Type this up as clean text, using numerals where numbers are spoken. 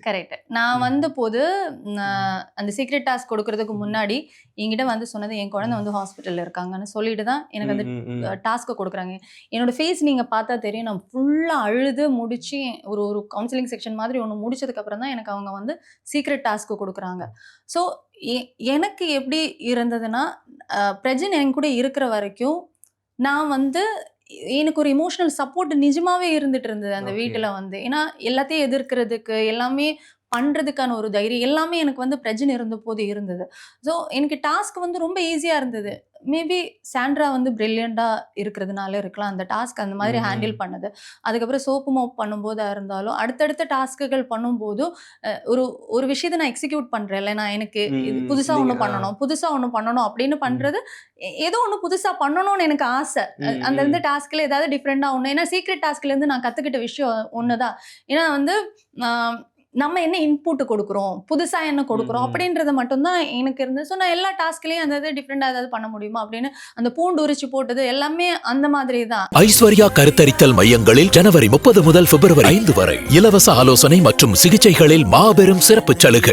Correct. நான் வந்தபோது அந்த சீக்ரெட் டாஸ்க் கொடுக்கறதுக்கு முன்னாடி என்கிட்ட வந்து சொன்னது, என் குழந்தை வந்து ஹாஸ்பிட்டல்ல இருக்காங்கன்னு சொல்லிட்டு தான் எனக்கு அந்த டாஸ்க்கை கொடுக்குறாங்க. என்னோட ஃபேஸ் நீங்க பார்த்தா தெரியும். நான் ஃபுல்லா அழுது முடிச்சு ஒரு கவுன்சிலிங் செக்ஷன் மாதிரி ஒண்ணு முடிச்சதுக்கு அப்புறம் தான் எனக்கு அவங்க வந்து சீக்ரெட் டாஸ்க் கொடுக்குறாங்க. ஸோ எனக்கு எப்படி இருந்ததுன்னா, பிரஜன் என் கூட இருக்கிற வரைக்கும் நான் வந்து எனக்கு ஒரு எமோஷனல் சப்போர்ட் நிஜமாவே இருந்துட்டு இருந்தது அந்த வீட்டுல வந்து. ஏன்னா எல்லாத்தையும் எதிர்க்கிறதுக்கு, எல்லாமே பண்றதுக்கான ஒரு தைரியம் எல்லாமே எனக்கு வந்து பிரஜன் இருந்தபோது இருந்தது. ஸோ எனக்கு டாஸ்க் வந்து ரொம்ப ஈஸியா இருந்தது. மேபி சாண்ட்ரா வந்து பிரில்லியண்டா இருக்கிறதுனால இருக்கலாம். அந்த டாஸ்க் அந்த மாதிரி ஹேண்டில் பண்ணது. அதுக்கப்புறம் சோப்பு மோப் பண்ணும்போதா இருந்தாலும், அடுத்தடுத்த டாஸ்க்குகள் பண்ணும்போதும் ஒரு ஒரு விஷயத்த நான் எக்ஸிக்யூட் பண்றேன்ல, நான் எனக்கு இது புதுசா ஒண்ணு பண்ணணும், புதுசா ஒண்ணு பண்ணணும் அப்படின்னு பண்றது, ஏதோ ஒண்ணு புதுசா பண்ணணும்னு எனக்கு ஆசை. அந்த இந்த டாஸ்க்ல ஏதாவது டிஃப்ரெண்டா ஒண்ணு. ஏன்னா சீக்ரெட் டாஸ்க்ல இருந்து நான் கத்துக்கிட்ட விஷயம் ஒண்ணுதான். ஏன்னா வந்து நம்ம என்ன இன்புட் கொடுக்குறோம், புதுசா என்ன கொடுக்குறோம் அப்படின்றது மட்டும் தான் எனக்கு இருந்தது. ஸோ நான் எல்லா டாஸ்க்லயும் அந்த இது டிஃப்ரெண்டா ஏதாவது பண்ண முடியுமா அப்படின்னு அந்த பூண்டு உரிச்சு போட்டது எல்லாமே அந்த மாதிரி தான். ஐஸ்வர்யா கருத்தரித்தல் மையங்களில் ஜனவரி 30 முதல் பிப்ரவரி 5 வரை இலவச ஆலோசனை மற்றும் சிகிச்சைகளில் மாபெரும் சிறப்பு சலுகை.